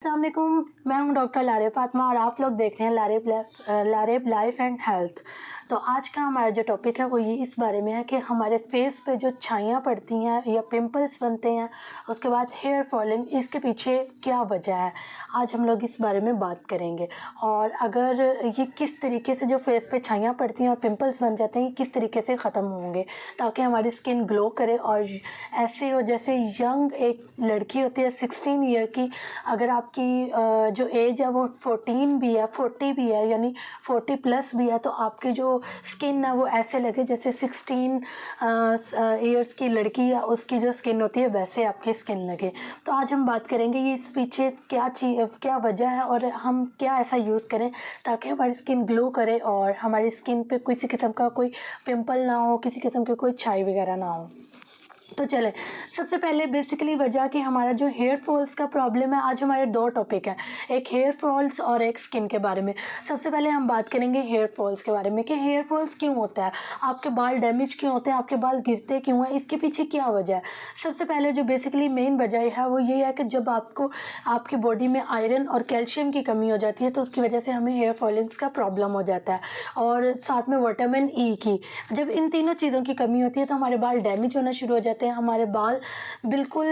अस्सलामुअलैकुम, मैं हूं डॉक्टर लारेब फातिमा और आप लोग देख रहे हैं लारेब लाइफ एंड हेल्थ। तो आज का हमारा जो टॉपिक है वो ये इस बारे में है कि हमारे फेस पे जो छाइयाँ पड़ती हैं या पिंपल्स बनते हैं, उसके बाद हेयर फॉलिंग, इसके पीछे क्या वजह है, आज हम लोग इस बारे में बात करेंगे। और अगर ये किस तरीके से जो फेस पे छाइयाँ पड़ती हैं और पिंपल्स बन जाते हैं, ये किस तरीके से ख़त्म होंगे ताकि हमारी स्किन ग्लो करे और ऐसे हो जैसे यंग एक लड़की होती है 16 ईयर की, अगर आपकी जो एज है वो 14 भी है, 40 भी है, यानी 40 प्लस भी है, तो आपकी जो स्किन है वो ऐसे लगे जैसे 16 ईयर्स की लड़की है उसकी जो स्किन होती है वैसे आपकी स्किन लगे। तो आज हम बात करेंगे ये इस पीछे क्या वजह है और हम क्या ऐसा यूज़ करें ताकि हमारी स्किन ग्लो करे और हमारी स्किन पे किसी किस्म का कोई पिंपल ना हो, किसी किस्म की कोई छाई वगैरह ना हो। तो चले सबसे पहले बेसिकली वजह कि हमारा जो हेयर फॉल्स का प्रॉब्लम है, आज हमारे दो टॉपिक हैं, एक हेयर फॉल्स और एक स्किन के बारे में। सबसे पहले हम बात करेंगे हेयर फॉल्स के बारे में कि हेयर फॉल्स क्यों होता है, आपके बाल डैमेज क्यों होते हैं, आपके बाल गिरते क्यों हैं, इसके पीछे क्या वजह है। सबसे पहले जो बेसिकली मेन वजह है वो ये है कि जब आपको आपकी बॉडी में आयरन और कैल्शियम की कमी हो जाती है तो उसकी वजह से हमें हेयर फॉलिंग्स का प्रॉब्लम हो जाता है। और साथ में विटामिन ई की, जब इन तीनों चीज़ों की कमी होती है तो हमारे बाल डैमेज होना शुरू हो जाते हैं, हमारे बाल बिल्कुल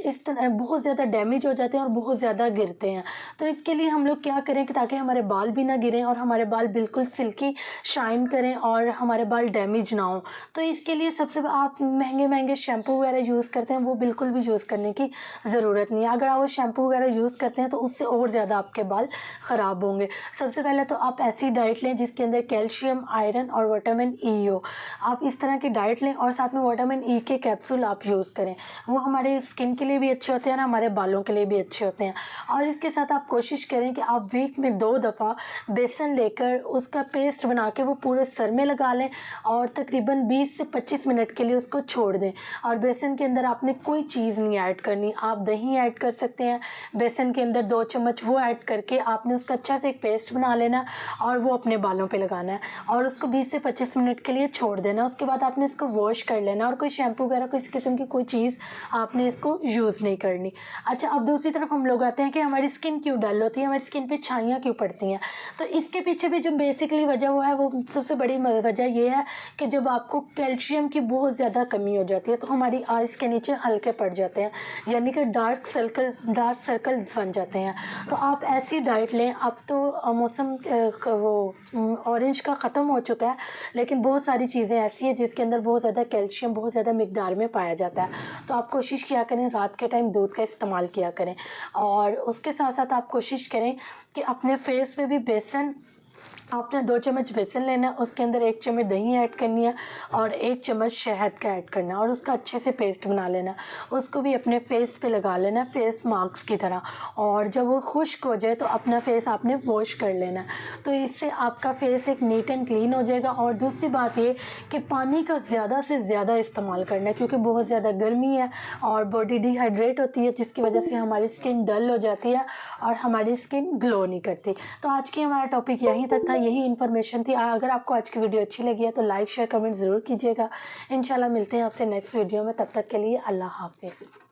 इस तरह बहुत ज़्यादा डैमेज हो जाते हैं और बहुत ज़्यादा गिरते हैं। तो इसके लिए हम लोग क्या करें कि ताकि हमारे बाल भी ना गिरें और हमारे बाल बिल्कुल सिल्की शाइन करें और हमारे बाल डैमेज ना हो, तो इसके लिए सबसे आप महंगे शैम्पू वगैरह यूज़ करते हैं वो बिल्कुल भी यूज़ करने की ज़रूरत नहीं है। अगर आप वो शैम्पू वगैरह यूज़ करते हैं तो उससे और ज़्यादा आपके बाल ख़राब होंगे। सबसे पहले तो आप ऐसी डाइट लें जिसके अंदर कैल्शियम, आयरन और विटामिन ई हो। आप इस तरह की डाइट लें और साथ में विटामिन ई के कैप्सूल आप यूज़ करें, वो हमारे स्किन के लिए भी अच्छे होते हैं ना, हमारे बालों के लिए भी अच्छे होते हैं। और इसके साथ आप कोशिश करें कि आप वीक में 2 दफ़ा बेसन लेकर उसका पेस्ट बना के वो पूरे सर में लगा लें और तकरीबन 20 से 25 मिनट के लिए उसको छोड़ दें। और बेसन के अंदर आपने कोई चीज़ नहीं ऐड करनी, आप दही ऐड कर सकते हैं, बेसन के अंदर 2 चम्मच वो ऐड करके आपने उसका अच्छा से एक पेस्ट बना लेना और वो अपने बालों पे लगाना है और उसको 20 से 25 मिनट के लिए छोड़ देना। उसके बाद आपने इसको वॉश कर लेना और कोई शैम्पू वगैरह किसी किस्म की कोई चीज़ आपने इसको यूज़ नहीं करनी। अच्छा, अब दूसरी तरफ हम लोग आते हैं कि हमारी स्किन क्यों डल होती है, हमारी स्किन पे छाइयाँ क्यों पड़ती हैं। तो इसके पीछे भी जो बेसिकली वजह वो है, वो सबसे बड़ी वजह ये है कि जब आपको कैल्शियम की बहुत ज़्यादा कमी हो जाती है तो हमारी आइज़ के नीचे हल्के पड़ जाते हैं, यानी कि डार्क सर्कल्स बन जाते हैं। तो आप ऐसी डाइट लें। अब तो मौसम वो ऑरेंज का ख़त्म हो चुका है, लेकिन बहुत सारी चीज़ें ऐसी हैं जिसके अंदर बहुत ज़्यादा कैल्शियम बहुत ज़्यादा मिकदार में पाया जाता है। तो आप कोशिश किया करें रात के टाइम दूध का इस्तेमाल किया करें और उसके साथ साथ आप कोशिश करें कि अपने फेस पे भी बेसन, आपने 2 चम्मच बेसन लेना है, उसके अंदर 1 चम्मच दही ऐड करनी है और 1 चम्मच शहद का ऐड करना है और उसका अच्छे से पेस्ट बना लेना, उसको भी अपने फेस पे लगा लेना फेस मास्क की तरह। और जब वो खुश्क हो जाए तो अपना फेस आपने वॉश कर लेना, तो इससे आपका फेस एक नीट एंड क्लीन हो जाएगा। और दूसरी बात ये कि पानी का ज़्यादा से ज़्यादा इस्तेमाल करना है, क्योंकि बहुत ज़्यादा गर्मी है और बॉडी डिहाइड्रेट होती है जिसकी वजह से हमारी स्किन डल हो जाती है और हमारी स्किन ग्लो नहीं करती। तो आज की हमारा टॉपिक यहीं तक था, यही इन्फॉर्मेशन थी। अगर आपको आज की वीडियो अच्छी लगी है तो लाइक शेयर कमेंट ज़रूर कीजिएगा। इंशाल्लाह मिलते हैं आपसे नेक्स्ट वीडियो में, तब तक के लिए अल्लाह हाफिज़।